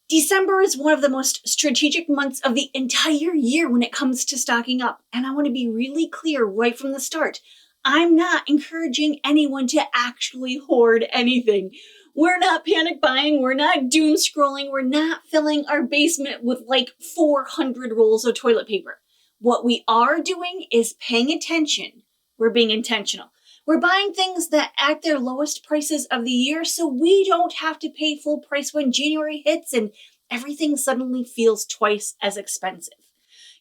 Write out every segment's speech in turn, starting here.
December is one of the most strategic months of the entire year when it comes to stocking up. And I want to be really clear right from the start. I'm not encouraging anyone to actually hoard anything. We're not panic buying. We're not doom scrolling. We're not filling our basement with like 400 rolls of toilet paper. What we are doing is paying attention. We're being intentional. We're buying things that at their lowest prices of the year so we don't have to pay full price when January hits and everything suddenly feels twice as expensive.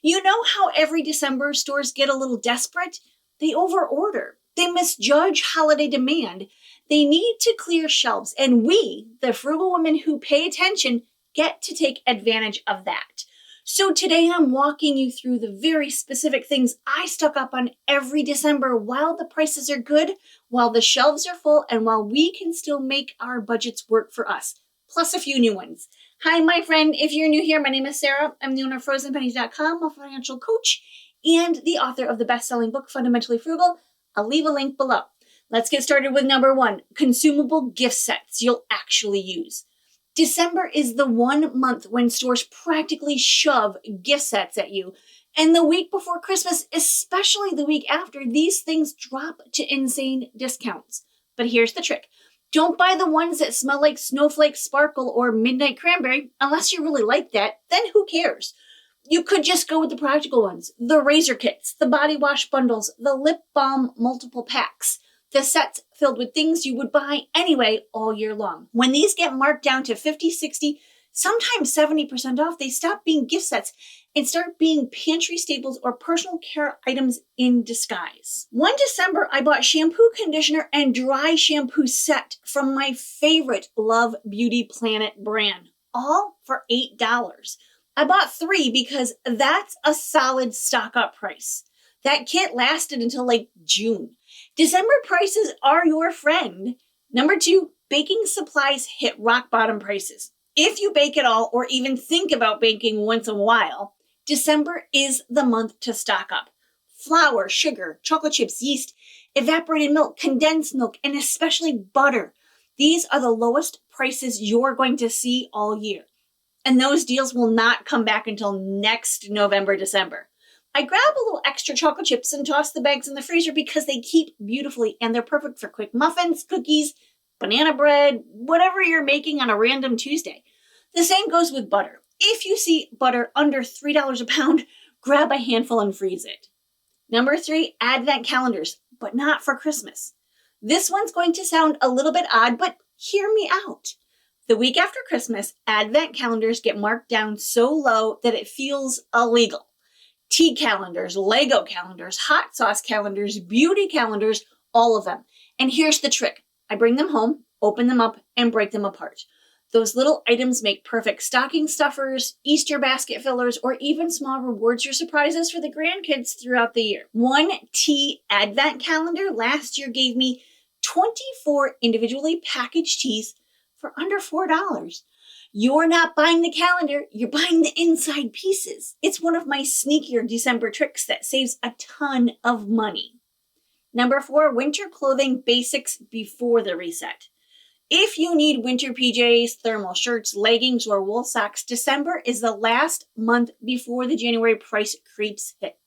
You know how every December stores get a little desperate? They overorder. They misjudge holiday demand. They need to clear shelves, and we, the frugal women who pay attention, get to take advantage of that. So today I'm walking you through the very specific things I stock up on every December while the prices are good, while the shelves are full, and while we can still make our budgets work for us, plus a few new ones. Hi, my friend. If you're new here, my name is Sara. I'm the owner of FrozenPennies.com, a financial coach, and the author of the best-selling book, Fundamentally Frugal. I'll leave a link below. Let's get started with number 1, consumable gift sets you'll actually use. December is the one month when stores practically shove gift sets at you. And the week before Christmas, especially the week after, these things drop to insane discounts. But here's the trick. Don't buy the ones that smell like snowflake sparkle or midnight cranberry, unless you really like that, then who cares? You could just go with the practical ones, the razor kits, the body wash bundles, the lip balm multiple packs. The sets filled with things you would buy anyway all year long. When these get marked down to 50, 60, sometimes 70% off, they stop being gift sets and start being pantry staples or personal care items in disguise. One December, I bought shampoo, conditioner, and dry shampoo set from my favorite Love Beauty Planet brand, all for $8. I bought 3 because that's a solid stock up price. That kit lasted until like June. December prices are your friend. Number 2, baking supplies hit rock bottom prices. If you bake at all or even think about baking once in a while, December is the month to stock up. Flour, sugar, chocolate chips, yeast, evaporated milk, condensed milk, and especially butter. These are the lowest prices you're going to see all year. And those deals will not come back until next November, December. I grab a little extra chocolate chips and toss the bags in the freezer because they keep beautifully and they're perfect for quick muffins, cookies, banana bread, whatever you're making on a random Tuesday. The same goes with butter. If you see butter under $3 a pound, grab a handful and freeze it. Number 3, Advent calendars, but not for Christmas. This one's going to sound a little bit odd, but hear me out. The week after Christmas, Advent calendars get marked down so low that it feels illegal. Tea calendars, Lego calendars, hot sauce calendars, beauty calendars, all of them. And here's the trick. I bring them home, open them up, and break them apart. Those little items make perfect stocking stuffers, Easter basket fillers, or even small rewards or surprises for the grandkids throughout the year. One tea advent calendar last year gave me 24 individually packaged teas for under $4. You're not buying the calendar, you're buying the inside pieces. It's one of my sneakier December tricks that saves a ton of money. Number 4, winter clothing basics before the reset. If you need winter PJs, thermal shirts, leggings, or wool socks, December is the last month before the January price creeps hit.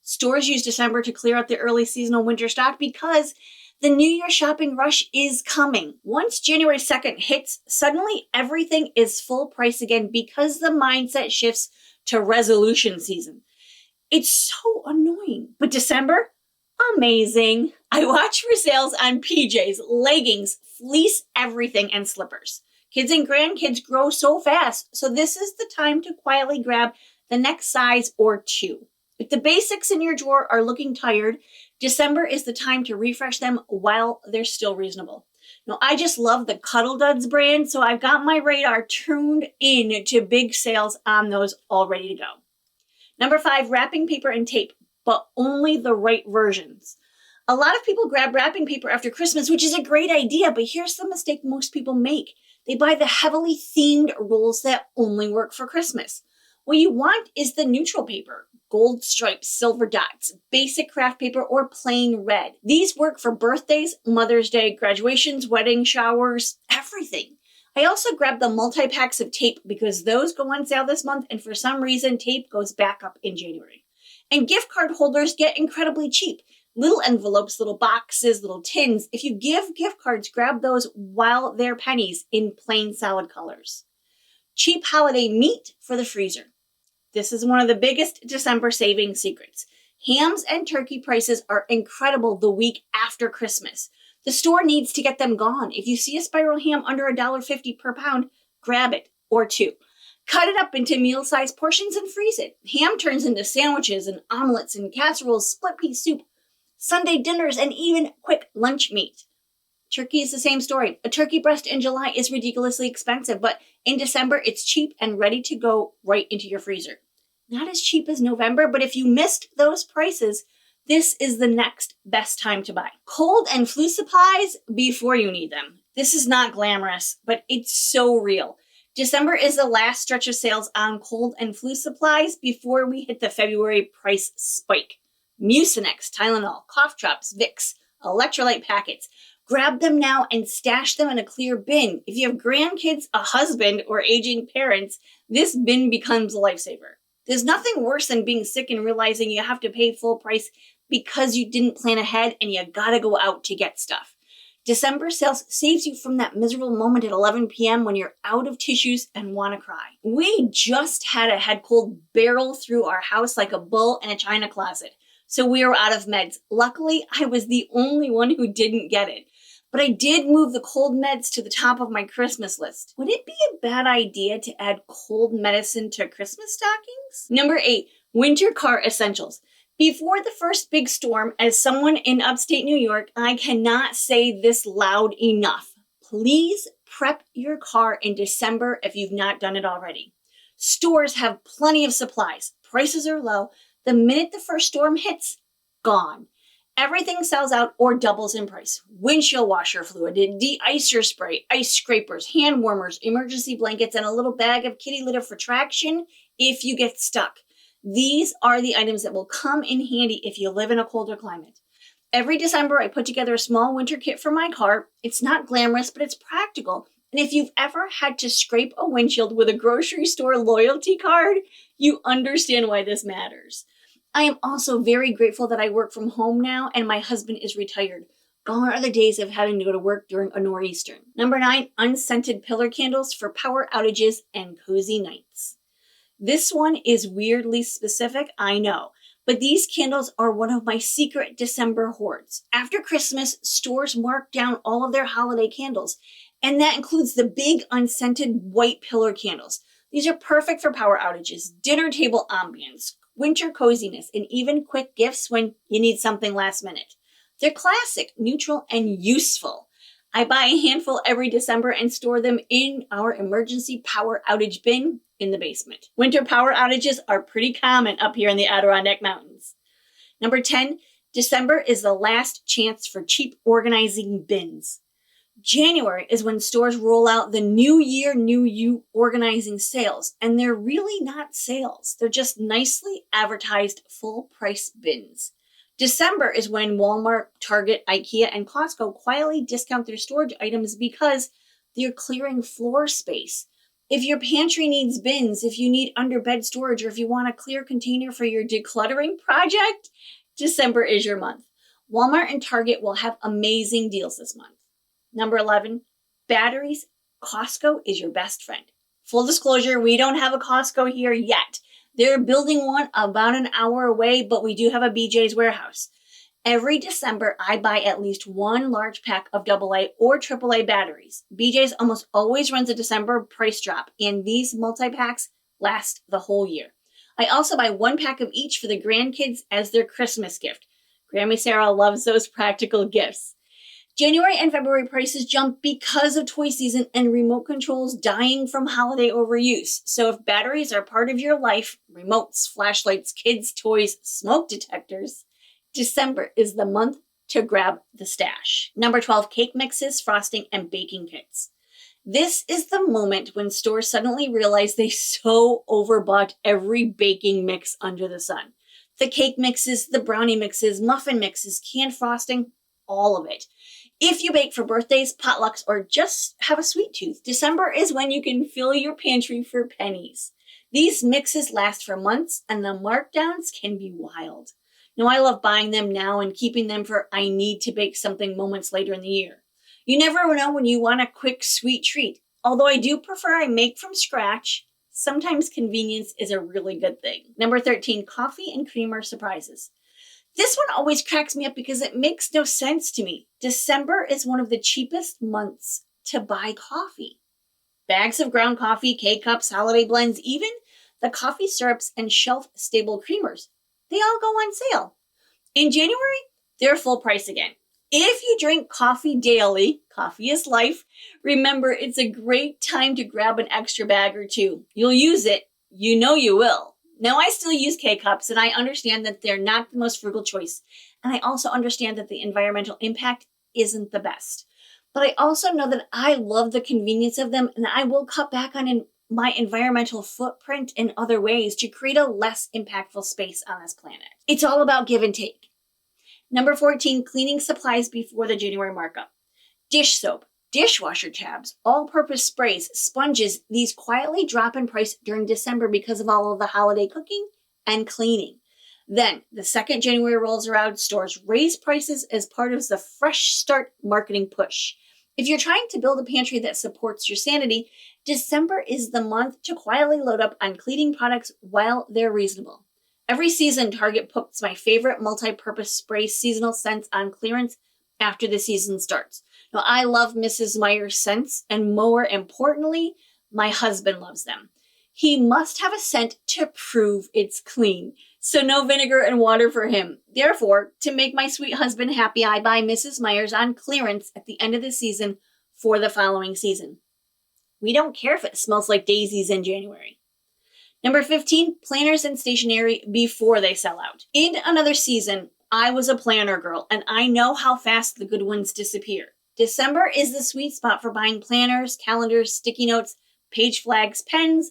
Stores use December to clear out the early seasonal winter stock because the New Year shopping rush is coming. Once January 2nd hits, suddenly everything is full price again because the mindset shifts to resolution season. It's so annoying. But December? Amazing. I watch for sales on PJs, leggings, fleece, everything, and slippers. Kids and grandkids grow so fast, so this is the time to quietly grab the next size or 2. If the basics in your drawer are looking tired, December is the time to refresh them while they're still reasonable. Now, I just love the Cuddle Duds brand, so I've got my radar tuned in to big sales on those all ready to go. Number 5, wrapping paper and tape, but only the right versions. A lot of people grab wrapping paper after Christmas, which is a great idea, but here's the mistake most people make. They buy the heavily themed rolls that only work for Christmas. What you want is the neutral paper, gold stripes, silver dots, basic craft paper, or plain red. These work for birthdays, Mother's Day, graduations, wedding showers, everything. I also grabbed the multi-packs of tape because those go on sale this month, and for some reason, tape goes back up in January. And gift card holders get incredibly cheap. Little envelopes, little boxes, little tins. If you give gift cards, grab those while they're pennies in plain solid colors. Cheap holiday meat for the freezer. This is one of the biggest December saving secrets. Hams and turkey prices are incredible the week after Christmas. The store needs to get them gone. If you see a spiral ham under $1.50 per pound, grab it, or two. Cut it up into meal-sized portions and freeze it. Ham turns into sandwiches and omelets and casseroles, split pea soup, Sunday dinners, and even quick lunch meat. Turkey is the same story. A turkey breast in July is ridiculously expensive, but in December, it's cheap and ready to go right into your freezer. Not as cheap as November, but if you missed those prices, this is the next best time to buy. Cold and flu supplies before you need them. This is not glamorous, but it's so real. December is the last stretch of sales on cold and flu supplies before we hit the February price spike. Mucinex, Tylenol, cough drops, Vicks, electrolyte packets. Grab them now and stash them in a clear bin. If you have grandkids, a husband, or aging parents, this bin becomes a lifesaver. There's nothing worse than being sick and realizing you have to pay full price because you didn't plan ahead and you gotta go out to get stuff. December sales saves you from that miserable moment at 11 p.m. when you're out of tissues and want to cry. We just had a head cold barrel through our house like a bull in a china closet, so we were out of meds. Luckily, I was the only one who didn't get it. But I did move the cold meds to the top of my Christmas list. Would it be a bad idea to add cold medicine to Christmas stockings? Number 8, winter car essentials. Before the first big storm, as someone in upstate New York, I cannot say this loud enough. Please prep your car in December if you've not done it already. Stores have plenty of supplies. Prices are low. The minute the first storm hits, gone. Everything sells out or doubles in price. Windshield washer fluid, de-icer spray, ice scrapers, hand warmers, emergency blankets, and a little bag of kitty litter for traction if you get stuck. These are the items that will come in handy if you live in a colder climate. Every December, I put together a small winter kit for my car. It's not glamorous, but it's practical. And if you've ever had to scrape a windshield with a grocery store loyalty card, you understand why this matters. I am also very grateful that I work from home now and my husband is retired. Gone are the days of having to go to work during a nor'easter. Number 9, unscented pillar candles for power outages and cozy nights. This one is weirdly specific, I know, but these candles are one of my secret December hoards. After Christmas, stores mark down all of their holiday candles, and that includes the big unscented white pillar candles. These are perfect for power outages, dinner table ambience, winter coziness, and even quick gifts when you need something last minute. They're classic, neutral, and useful. I buy a handful every December and store them in our emergency power outage bin in the basement. Winter power outages are pretty common up here in the Adirondack Mountains. Number 10, December is the last chance for cheap organizing bins. January is when stores roll out the New Year, New You organizing sales, and they're really not sales. They're just nicely advertised full price bins. December is when Walmart, Target, IKEA, and Costco quietly discount their storage items because they're clearing floor space. If your pantry needs bins, if you need underbed storage, or if you want a clear container for your decluttering project, December is your month. Walmart and Target will have amazing deals this month. Number 11, batteries. Costco is your best friend. Full disclosure, we don't have a Costco here yet. They're building one about an hour away, but we do have a BJ's warehouse. Every December, I buy at least one large pack of AA or AAA batteries. BJ's almost always runs a December price drop, and these multi-packs last the whole year. I also buy one pack of each for the grandkids as their Christmas gift. Grammy Sara loves those practical gifts. January and February prices jump because of toy season and remote controls dying from holiday overuse. So if batteries are part of your life, remotes, flashlights, kids' toys, smoke detectors, December is the month to grab the stash. Number 12, cake mixes, frosting, and baking kits. This is the moment when stores suddenly realize they so overbought every baking mix under the sun. The cake mixes, the brownie mixes, muffin mixes, canned frosting, all of it. If you bake for birthdays, potlucks, or just have a sweet tooth, December is when you can fill your pantry for pennies. These mixes last for months and the markdowns can be wild. Now, I love buying them now and keeping them for I need to bake something moments later in the year. You never know when you want a quick sweet treat. Although I do prefer I make from scratch, sometimes convenience is a really good thing. Number 13, coffee and creamer surprises. This one always cracks me up because it makes no sense to me. December is one of the cheapest months to buy coffee. Bags of ground coffee, K-cups, holiday blends, even the coffee syrups and shelf-stable creamers, they all go on sale. In January, they're full price again. If you drink coffee daily, coffee is life, remember it's a great time to grab an extra bag or two. You'll use it. You know you will. Now, I still use K-cups, and I understand that they're not the most frugal choice. And I also understand that the environmental impact isn't the best. But I also know that I love the convenience of them, and I will cut back on my environmental footprint in other ways to create a less impactful space on this planet. It's all about give and take. Number 14, cleaning supplies before the January markup. Dish soap, dishwasher tabs, all-purpose sprays, sponges, these quietly drop in price during December because of all of the holiday cooking and cleaning. Then, the second January rolls around, stores raise prices as part of the Fresh Start marketing push. If you're trying to build a pantry that supports your sanity, December is the month to quietly load up on cleaning products while they're reasonable. Every season, Target puts my favorite multi-purpose spray seasonal scents on clearance after the season starts. Now, I love Mrs. Meyer's scents, and more importantly, my husband loves them. He must have a scent to prove it's clean, so no vinegar and water for him. Therefore, to make my sweet husband happy, I buy Mrs. Meyer's on clearance at the end of the season for the following season. We don't care if it smells like daisies in January. Number 15, planners and stationery before they sell out. In another season, I was a planner girl, and I know how fast the good ones disappear. December is the sweet spot for buying planners, calendars, sticky notes, page flags, pens,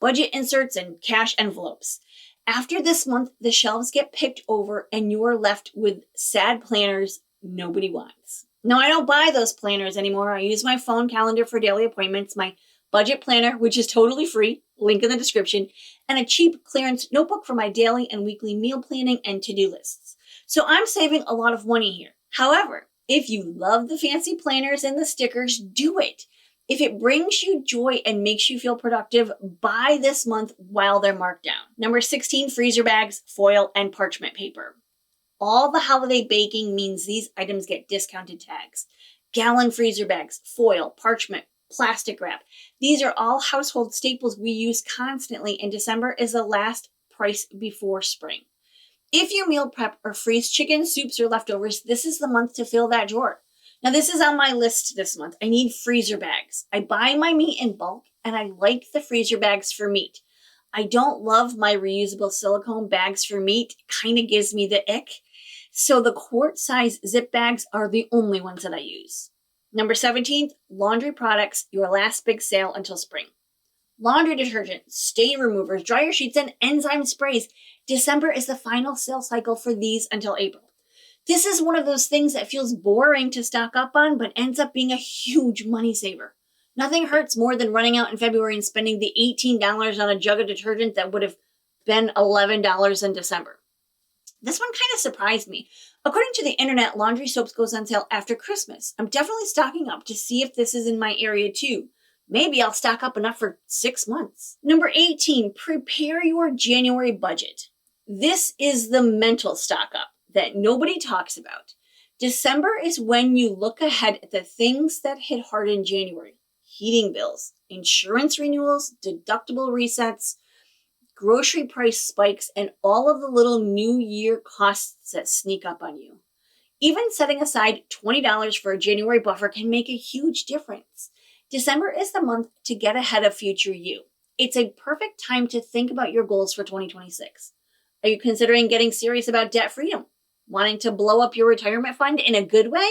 budget inserts, and cash envelopes. After this month, the shelves get picked over, and you're left with sad planners nobody wants. No, I don't buy those planners anymore. I use my phone calendar for daily appointments, my budget planner, which is totally free, link in the description, and a cheap clearance notebook for my daily and weekly meal planning and to-do lists. So I'm saving a lot of money here. However, if you love the fancy planners and the stickers, do it. If it brings you joy and makes you feel productive, buy this month while they're marked down. Number 16, freezer bags, foil, and parchment paper. All the holiday baking means these items get discounted tags. Gallon freezer bags, foil, parchment, plastic wrap. These are all household staples we use constantly, and December is the last price before spring. If you meal prep or freeze chicken, soups, or leftovers, this is the month to fill that drawer. Now, this is on my list this month. I need freezer bags. I buy my meat in bulk, and I like the freezer bags for meat. I don't love my reusable silicone bags for meat. It kind of gives me the ick. So the quart-size zip bags are the only ones that I use. Number 17, laundry products, your last big sale until spring. Laundry detergent, stain removers, dryer sheets, and enzyme sprays. December is the final sale cycle for these until April. This is one of those things that feels boring to stock up on, but ends up being a huge money saver. Nothing hurts more than running out in February and spending the $18 on a jug of detergent that would have been $11 in December. This one kind of surprised me. According to the internet, laundry soaps goes on sale after Christmas. I'm definitely stocking up to see if this is in my area too. Maybe I'll stock up enough for 6 months. Number 18, prepare your January budget. This is the mental stock up that nobody talks about. December is when you look ahead at the things that hit hard in January. Heating bills, insurance renewals, deductible resets, grocery price spikes, and all of the little new year costs that sneak up on you. Even setting aside $20 for a January buffer can make a huge difference. December is the month to get ahead of future you. It's a perfect time to think about your goals for 2026. Are you considering getting serious about debt freedom? Wanting to blow up your retirement fund in a good way?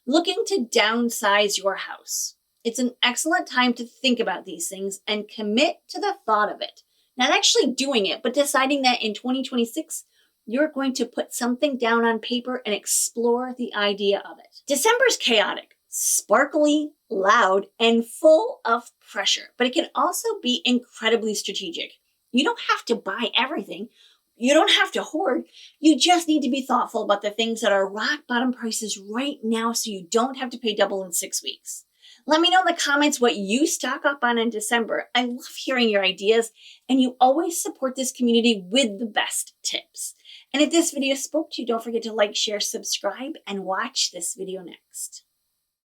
Looking to downsize your house? It's an excellent time to think about these things and commit to the thought of it. Not actually doing it, but deciding that in 2026, You're going to put something down on paper and explore the idea of it. December's chaotic, sparkly, loud, and full of pressure, but it can also be incredibly strategic. You don't have to buy everything. You don't have to hoard. You just need to be thoughtful about the things that are rock bottom prices right now so you don't have to pay double in 6 weeks. Let me know in the comments what you stock up on in December. I love hearing your ideas, and you always support this community with the best tips. And if this video spoke to you, don't forget to like, share, subscribe, and watch this video next.